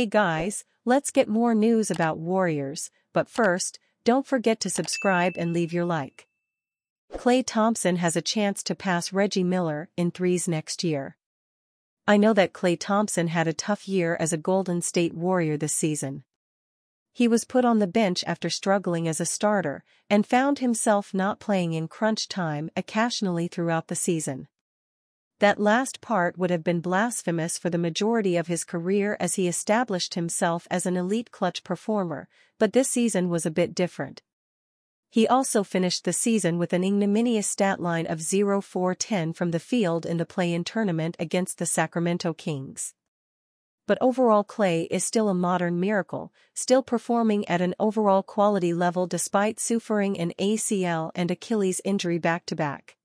Hey guys, let's get more news about Warriors, but first, don't forget to subscribe and leave your like. Klay Thompson has a chance to pass Reggie Miller in threes next year. I know that Klay Thompson had a tough year as a Golden State Warrior this season. He was put on the bench after struggling as a starter and found himself not playing in crunch time occasionally throughout the season. That last part would have been blasphemous for the majority of his career as he established himself as an elite clutch performer, but this season was a bit different. He also finished the season with an ignominious stat line of 0-4-10 from the field in the play-in tournament against the Sacramento Kings. But overall Klay is still a modern miracle, still performing at an overall quality level despite suffering an ACL and Achilles injury back-to-back.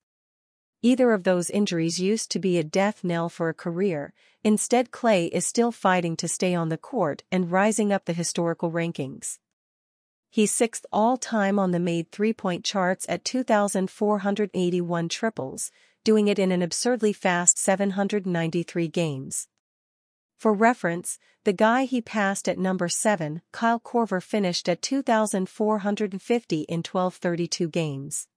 Either of those injuries used to be a death knell for a career. Instead, Klay is still fighting to stay on the court and rising up the historical rankings. He's sixth all-time on the made three-point charts at 2,481 triples, doing it in an absurdly fast 793 games. For reference, the guy he passed at number 7, Kyle Korver, finished at 2,450 in 1232 games.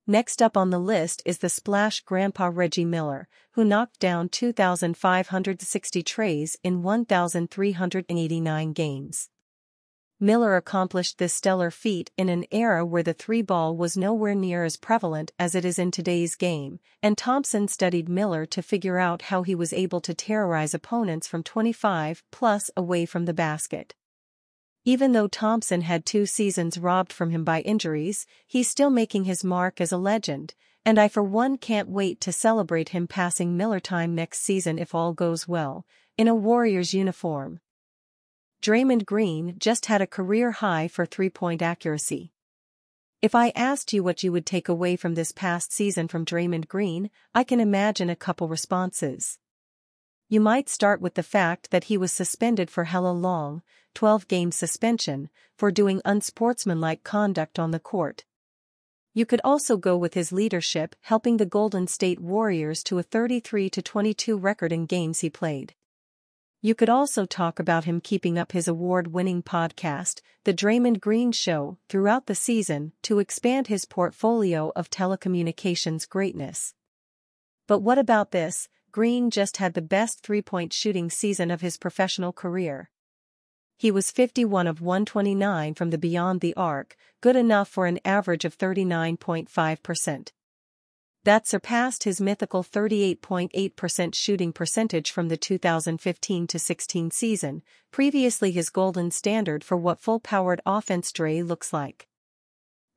Next up on the list is the splash grandpa Reggie Miller, who knocked down 2,560 trays in 1,389 games. Miller accomplished this stellar feat in an era where the three-ball was nowhere near as prevalent as it is in today's game, and Thompson studied Miller to figure out how he was able to terrorize opponents from 25+ away from the basket. Even though Thompson had 2 seasons robbed from him by injuries, he's still making his mark as a legend, and I for one can't wait to celebrate him passing Miller time next season if all goes well, in a Warriors uniform. Draymond Green just had a career high for three-point accuracy. If I asked you what you would take away from this past season from Draymond Green, I can imagine a couple responses. You might start with the fact that he was suspended for hella long, 12-game suspension, for doing unsportsmanlike conduct on the court. You could also go with his leadership helping the Golden State Warriors to a 33-22 record in games he played. You could also talk about him keeping up his award-winning podcast, The Draymond Green Show, throughout the season to expand his portfolio of telecommunications greatness. But what about this? Green just had the best three-point shooting season of his professional career. He was 51 of 129 from the beyond the arc, good enough for an average of 39.5%. That surpassed his mythical 38.8% shooting percentage from the 2015-16 season, previously his golden standard for what full-powered offense Dre looks like.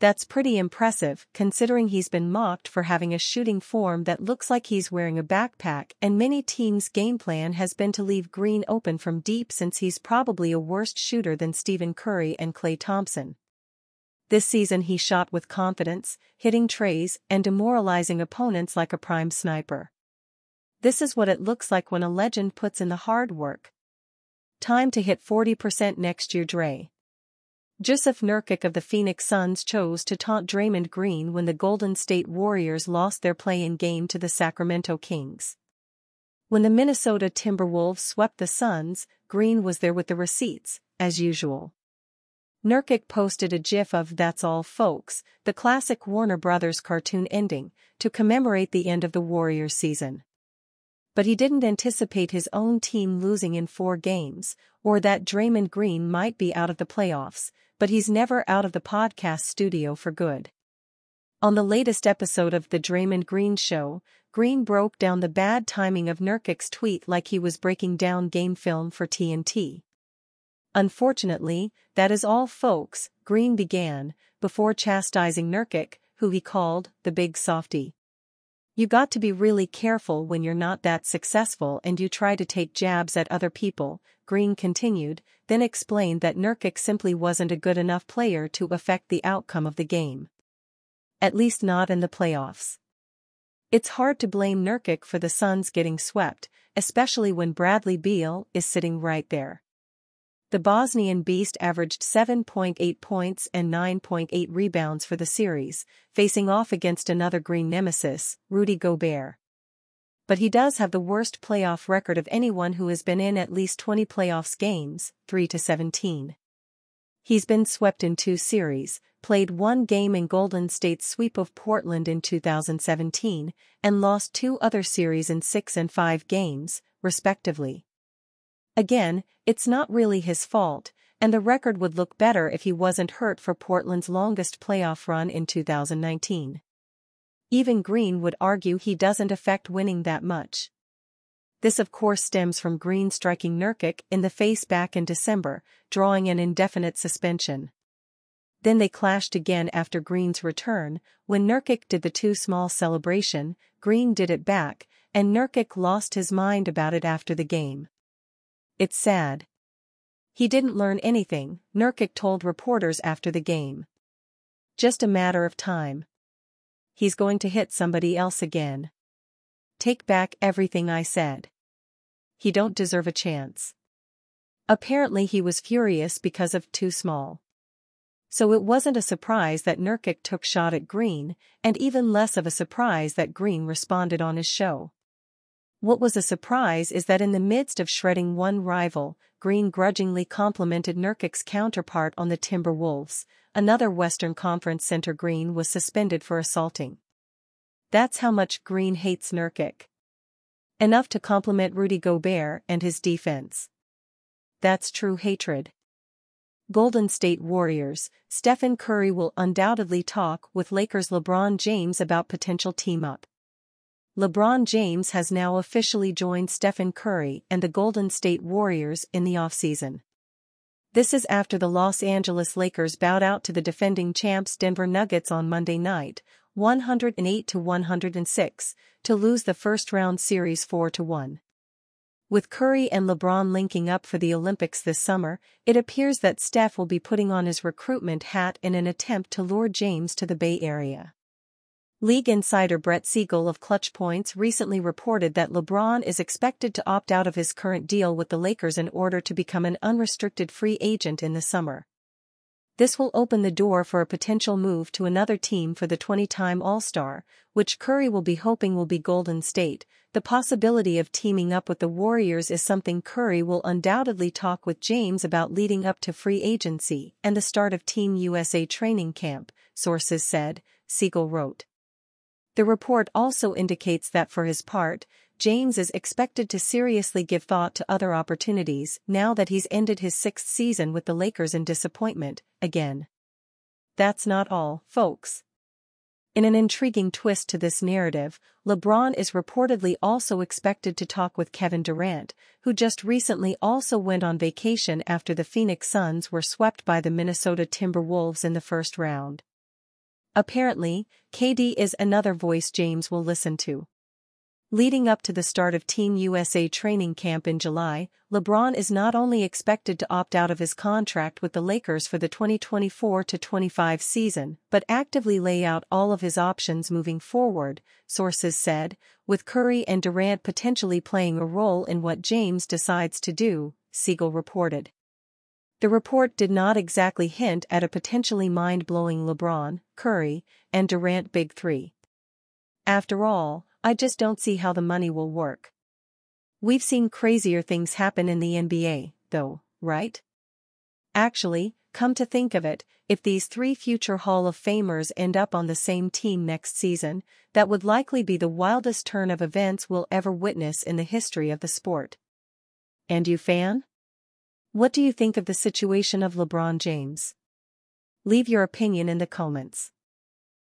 That's pretty impressive, considering he's been mocked for having a shooting form that looks like he's wearing a backpack, and many teams' game plan has been to leave Green open from deep since he's probably a worse shooter than Stephen Curry and Klay Thompson. This season he shot with confidence, hitting trays and demoralizing opponents like a prime sniper. This is what it looks like when a legend puts in the hard work. Time to hit 40% next year, Dre. Jusuf Nurkic of the Phoenix Suns chose to taunt Draymond Green when the Golden State Warriors lost their play-in game to the Sacramento Kings. When the Minnesota Timberwolves swept the Suns, Green was there with the receipts, as usual. Nurkic posted a gif of "That's all folks," the classic Warner Brothers cartoon ending, to commemorate the end of the Warriors season. But he didn't anticipate his own team losing in 4 games, or that Draymond Green might be out of the playoffs, but he's never out of the podcast studio for good. On the latest episode of The Draymond Green Show, Green broke down the bad timing of Nurkic's tweet like he was breaking down game film for TNT. Unfortunately, that is all folks, Green began, before chastising Nurkic, who he called the big softy. You got to be really careful when you're not that successful and you try to take jabs at other people, Green continued, then explained that Nurkic simply wasn't a good enough player to affect the outcome of the game. At least not in the playoffs. It's hard to blame Nurkic for the Suns getting swept, especially when Bradley Beal is sitting right there. The Bosnian beast averaged 7.8 points and 9.8 rebounds for the series, facing off against another Green nemesis, Rudy Gobert. but he does have the worst playoff record of anyone who has been in at least 20 playoffs games, 3-17. He's been swept in 2 series, played 1 game in Golden State's sweep of Portland in 2017, and lost 2 other series in 6 and 5 games, respectively. Again, it's not really his fault, and the record would look better if he wasn't hurt for Portland's longest playoff run in 2019. Even Green would argue he doesn't affect winning that much. This of course stems from Green striking Nurkic in the face back in December, drawing an indefinite suspension. Then they clashed again after Green's return. When Nurkic did the too small celebration, Green did it back, and Nurkic lost his mind about it after the game. It's sad. He didn't learn anything, Nurkic told reporters after the game. Just a matter of time. He's going to hit somebody else again. Take back everything I said. He don't deserve a chance. Apparently he was furious because of too small. So it wasn't a surprise that Nurkic took shot at Green, and even less of a surprise that Green responded on his show. What was a surprise is that in the midst of shredding one rival, Green grudgingly complimented Nurkic's counterpart on the Timberwolves. Another Western Conference center Green was suspended for assaulting. That's how much Green hates Nurkic. Enough to compliment Rudy Gobert and his defense. That's true hatred. Golden State Warriors. Stephen Curry will undoubtedly talk with Lakers' LeBron James about potential team-up. LeBron James has now officially joined Stephen Curry and the Golden State Warriors in the offseason. This is after the Los Angeles Lakers bowed out to the defending champs Denver Nuggets on Monday night, 108-106, to lose the first-round series 4-1. With Curry and LeBron linking up for the Olympics this summer, it appears that Steph will be putting on his recruitment hat in an attempt to lure James to the Bay Area. League insider Brett Siegel of Clutch Points recently reported that LeBron is expected to opt out of his current deal with the Lakers in order to become an unrestricted free agent in the summer. This will open the door for a potential move to another team for the 20-time All-Star, which Curry will be hoping will be Golden State. The possibility of teaming up with the Warriors is something Curry will undoubtedly talk with James about leading up to free agency and the start of Team USA training camp, sources said, Siegel wrote. The report also indicates that for his part, James is expected to seriously give thought to other opportunities now that he's ended his 6th season with the Lakers in disappointment, again. That's not all, folks. In an intriguing twist to this narrative, LeBron is reportedly also expected to talk with Kevin Durant, who just recently also went on vacation after the Phoenix Suns were swept by the Minnesota Timberwolves in the first round. Apparently, KD is another voice James will listen to. Leading up to the start of Team USA training camp in July, LeBron is not only expected to opt out of his contract with the Lakers for the 2024-25 season but actively lay out all of his options moving forward, sources said, with Curry and Durant potentially playing a role in what James decides to do, Siegel reported. The report did not exactly hint at a potentially mind-blowing LeBron, Curry, and Durant Big Three. After all, I just don't see how the money will work. We've seen crazier things happen in the NBA, though, right? Actually, come to think of it, if these 3 future Hall of Famers end up on the same team next season, that would likely be the wildest turn of events we'll ever witness in the history of the sport. And you fan? What do you think of the situation of LeBron James? Leave your opinion in the comments.